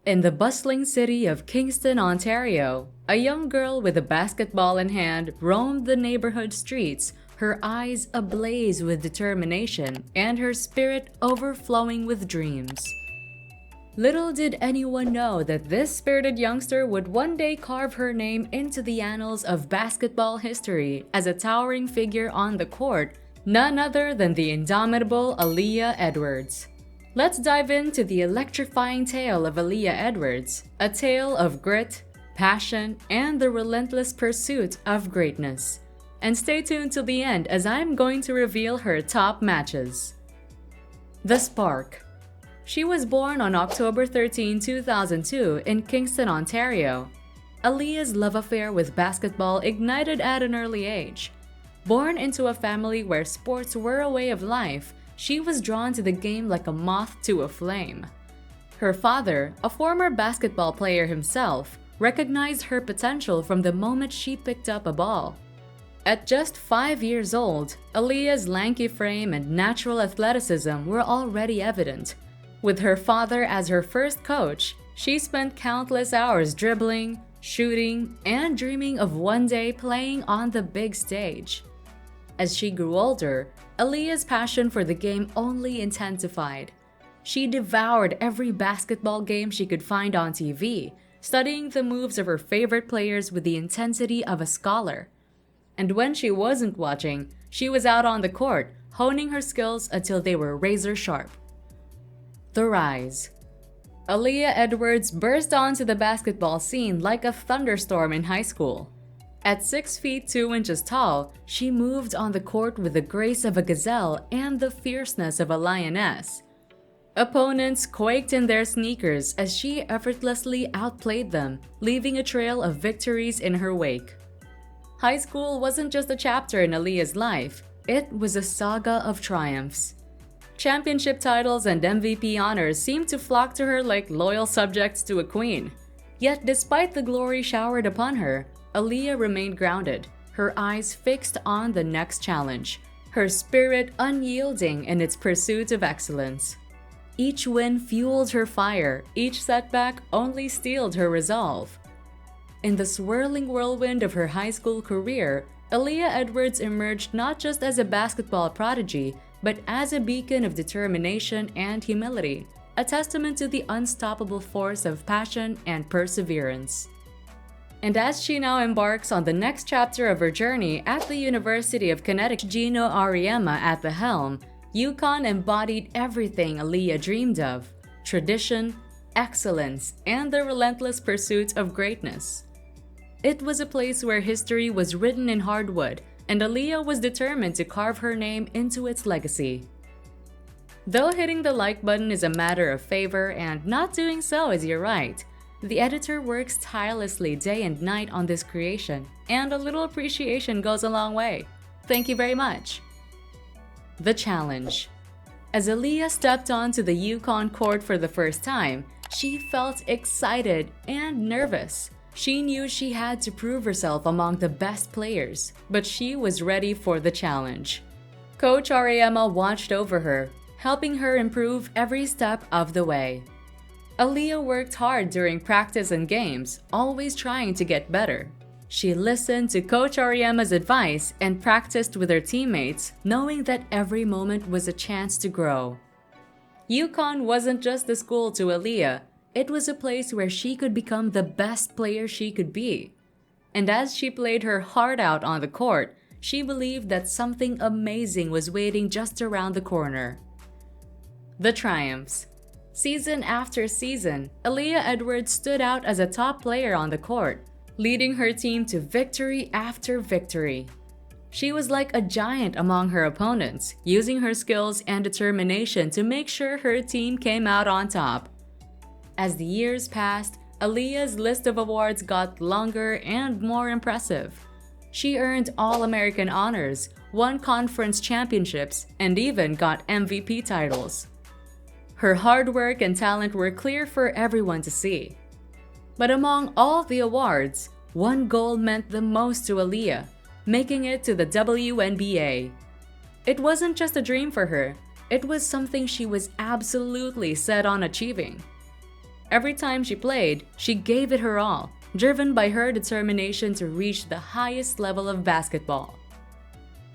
In the bustling city of Kingston, Ontario, a young girl with a basketball in hand roamed the neighborhood streets, her eyes ablaze with determination and her spirit overflowing with dreams. Little did anyone know that this spirited youngster would one day carve her name into the annals of basketball history as a towering figure on the court, none other than the indomitable Aaliyah Edwards. Let's dive into the electrifying tale of Aaliyah Edwards, a tale of grit, passion, and the relentless pursuit of greatness. And stay tuned till the end as I'm going to reveal her top matches. The Spark. She was born on October 13, 2002 in Kingston, Ontario. Aaliyah's love affair with basketball ignited at an early age. Born into a family where sports were a way of life, she was drawn to the game like a moth to a flame. Her father, a former basketball player himself, recognized her potential from the moment she picked up a ball. At just 5 years old, Aaliyah's lanky frame and natural athleticism were already evident. With her father as her first coach, she spent countless hours dribbling, shooting, and dreaming of one day playing on the big stage. As she grew older, Aaliyah's passion for the game only intensified. She devoured every basketball game she could find on TV, studying the moves of her favorite players with the intensity of a scholar. And when she wasn't watching, she was out on the court, honing her skills until they were razor sharp. The Rise. Aaliyah Edwards burst onto the basketball scene like a thunderstorm in high school. At 6 feet 2 inches tall, she moved on the court with the grace of a gazelle and the fierceness of a lioness. Opponents quaked in their sneakers as she effortlessly outplayed them, leaving a trail of victories in her wake. High school wasn't just a chapter in Aaliyah's life, it was a saga of triumphs. Championship titles and MVP honors seemed to flock to her like loyal subjects to a queen. Yet despite the glory showered upon her, Aaliyah remained grounded, her eyes fixed on the next challenge, her spirit unyielding in its pursuit of excellence. Each win fueled her fire, each setback only steeled her resolve. In the swirling whirlwind of her high school career, Aaliyah Edwards emerged not just as a basketball prodigy, but as a beacon of determination and humility, a testament to the unstoppable force of passion and perseverance. And as she now embarks on the next chapter of her journey at the University of Connecticut, Gino Auriemma at the helm, UConn embodied everything Aaliyah dreamed of: tradition, excellence, and the relentless pursuit of greatness. It was a place where history was written in hardwood, and Aaliyah was determined to carve her name into its legacy. Though hitting the like button is a matter of favor and not doing so is your right, the editor works tirelessly day and night on this creation, and a little appreciation goes a long way. Thank you very much. The Challenge. As Aaliyah stepped onto the UConn court for the first time, she felt excited and nervous. She knew she had to prove herself among the best players, but she was ready for the challenge. Coach Auriemma watched over her, helping her improve every step of the way. Aaliyah worked hard during practice and games, always trying to get better. She listened to Coach Auriemma's advice and practiced with her teammates, knowing that every moment was a chance to grow. UConn wasn't just a school to Aaliyah, it was a place where she could become the best player she could be. And as she played her heart out on the court, she believed that something amazing was waiting just around the corner. The Triumphs. Season after season, Aaliyah Edwards stood out as a top player on the court, leading her team to victory after victory. She was like a giant among her opponents, using her skills and determination to make sure her team came out on top. As the years passed, Aaliyah's list of awards got longer and more impressive. She earned All-American honors, won conference championships, and even got MVP titles. Her hard work and talent were clear for everyone to see. But among all the awards, one goal meant the most to Aaliyah, making it to the WNBA. It wasn't just a dream for her, it was something she was absolutely set on achieving. Every time she played, she gave it her all, driven by her determination to reach the highest level of basketball.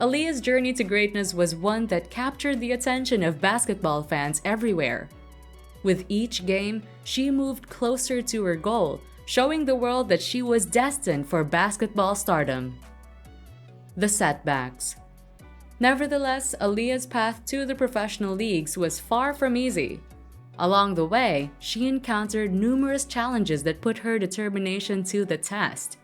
Aaliyah's journey to greatness was one that captured the attention of basketball fans everywhere. With each game, she moved closer to her goal, showing the world that she was destined for basketball stardom. The setbacks. Nevertheless, Aaliyah's path to the professional leagues was far from easy. Along the way, she encountered numerous challenges that put her determination to the test.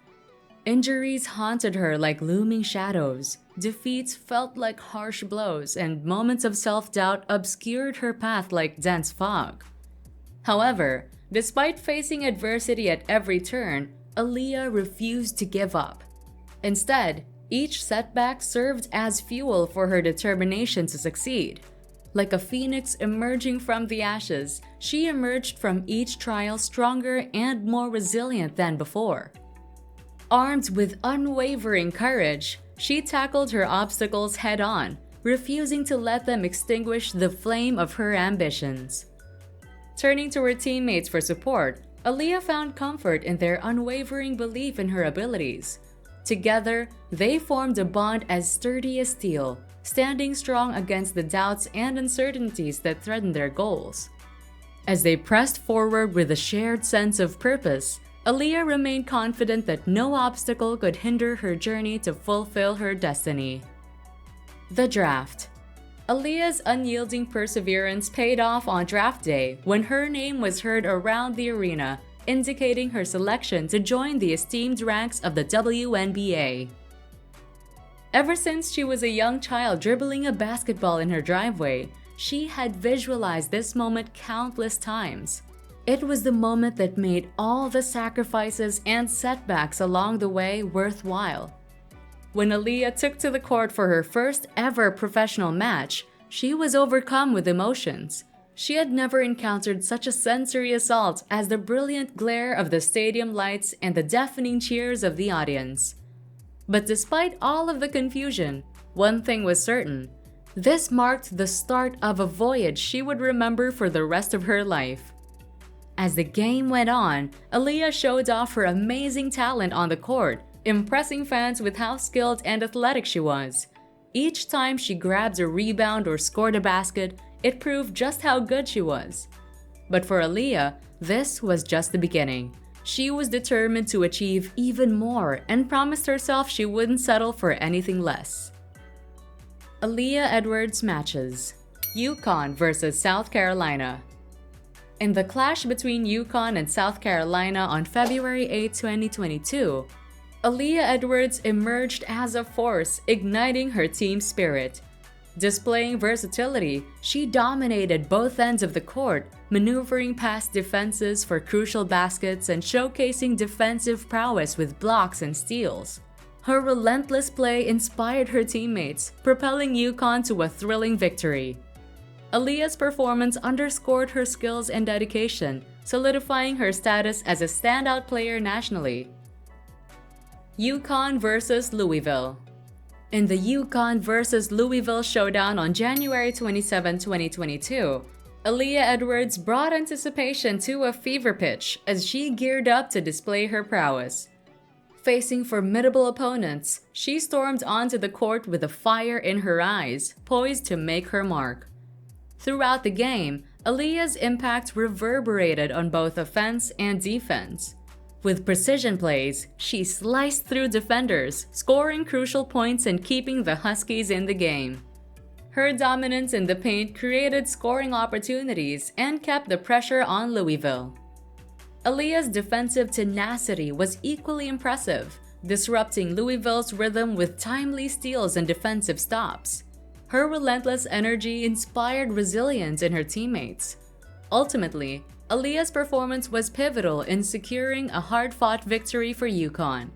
Injuries haunted her like looming shadows, defeats felt like harsh blows, and moments of self-doubt obscured her path like dense fog. However, despite facing adversity at every turn, Aaliyah refused to give up. Instead, each setback served as fuel for her determination to succeed. Like a phoenix emerging from the ashes, she emerged from each trial stronger and more resilient than before. Armed with unwavering courage, she tackled her obstacles head-on, refusing to let them extinguish the flame of her ambitions. Turning to her teammates for support, Aaliyah found comfort in their unwavering belief in her abilities. Together, they formed a bond as sturdy as steel, standing strong against the doubts and uncertainties that threatened their goals. As they pressed forward with a shared sense of purpose, Aaliyah remained confident that no obstacle could hinder her journey to fulfill her destiny. The draft. Aaliyah's unyielding perseverance paid off on draft day when her name was heard around the arena, indicating her selection to join the esteemed ranks of the WNBA. Ever since she was a young child dribbling a basketball in her driveway, she had visualized this moment countless times. It was the moment that made all the sacrifices and setbacks along the way worthwhile. When Aaliyah took to the court for her first ever professional match, she was overcome with emotions. She had never encountered such a sensory assault as the brilliant glare of the stadium lights and the deafening cheers of the audience. But despite all of the confusion, one thing was certain. This marked the start of a voyage she would remember for the rest of her life. As the game went on, Aaliyah showed off her amazing talent on the court, impressing fans with how skilled and athletic she was. Each time she grabbed a rebound or scored a basket, it proved just how good she was. But for Aaliyah, this was just the beginning. She was determined to achieve even more and promised herself she wouldn't settle for anything less. Aaliyah Edwards matches. UConn versus South Carolina. In the clash between UConn and South Carolina on February 8, 2022, Aaliyah Edwards emerged as a force, igniting her team spirit. Displaying versatility, she dominated both ends of the court, maneuvering past defenses for crucial baskets and showcasing defensive prowess with blocks and steals. Her relentless play inspired her teammates, propelling UConn to a thrilling victory. Aaliyah's performance underscored her skills and dedication, solidifying her status as a standout player nationally. UConn versus Louisville. In the UConn versus Louisville showdown on January 27, 2022, Aaliyah Edwards brought anticipation to a fever pitch as she geared up to display her prowess. Facing formidable opponents, she stormed onto the court with a fire in her eyes, poised to make her mark. Throughout the game, Aaliyah's impact reverberated on both offense and defense. With precision plays, she sliced through defenders, scoring crucial points and keeping the Huskies in the game. Her dominance in the paint created scoring opportunities and kept the pressure on Louisville. Aaliyah's defensive tenacity was equally impressive, disrupting Louisville's rhythm with timely steals and defensive stops. Her relentless energy inspired resilience in her teammates. Ultimately, Aaliyah's performance was pivotal in securing a hard-fought victory for UConn.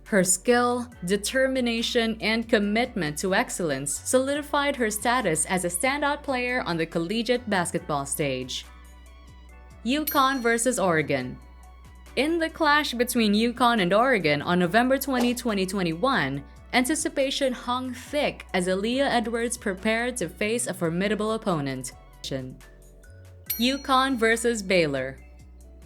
Her skill, determination, and commitment to excellence solidified her status as a standout player on the collegiate basketball stage. UConn versus Oregon. In the clash between UConn and Oregon on November 20, 2021, anticipation hung thick as Aaliyah Edwards prepared to face a formidable opponent. UConn versus Baylor.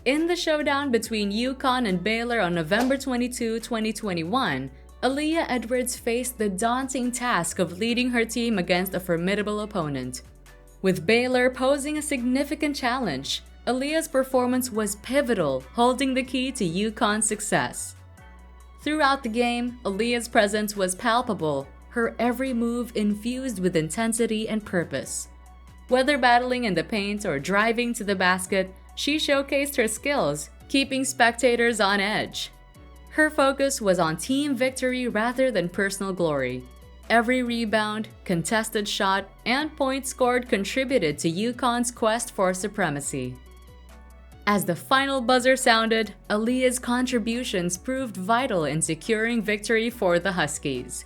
In the showdown between UConn and Baylor on November 22, 2021, Aaliyah Edwards faced the daunting task of leading her team against a formidable opponent. With Baylor posing a significant challenge, Aaliyah's performance was pivotal, holding the key to UConn's success. Throughout the game, Aaliyah's presence was palpable, her every move infused with intensity and purpose. Whether battling in the paint or driving to the basket, she showcased her skills, keeping spectators on edge. Her focus was on team victory rather than personal glory. Every rebound, contested shot, and point scored contributed to UConn's quest for supremacy. As the final buzzer sounded, Aaliyah's contributions proved vital in securing victory for the Huskies.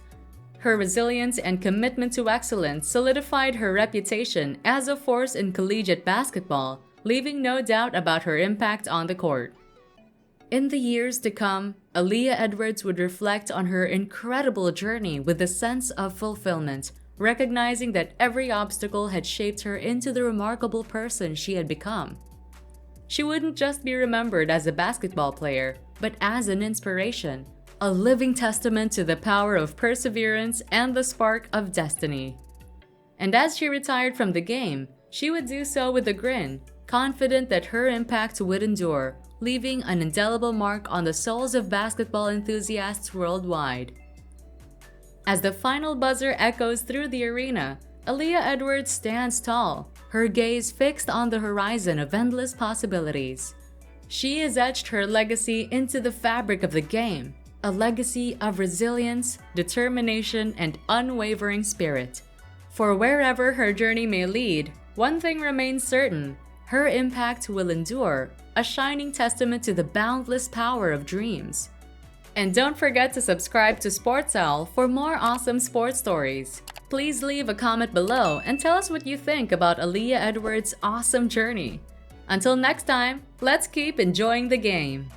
Her resilience and commitment to excellence solidified her reputation as a force in collegiate basketball, leaving no doubt about her impact on the court. In the years to come, Aaliyah Edwards would reflect on her incredible journey with a sense of fulfillment, recognizing that every obstacle had shaped her into the remarkable person she had become. She wouldn't just be remembered as a basketball player, but as an inspiration, a living testament to the power of perseverance and the spark of destiny. And as she retired from the game, she would do so with a grin, confident that her impact would endure, leaving an indelible mark on the souls of basketball enthusiasts worldwide. As the final buzzer echoes through the arena, Aaliyah Edwards stands tall, her gaze fixed on the horizon of endless possibilities. She has etched her legacy into the fabric of the game, a legacy of resilience, determination, and unwavering spirit. For wherever her journey may lead, one thing remains certain: her impact will endure, a shining testament to the boundless power of dreams. And don't forget to subscribe to Sports Owl for more awesome sports stories. Please leave a comment below and tell us what you think about Aaliyah Edwards' awesome journey. Until next time, let's keep enjoying the game.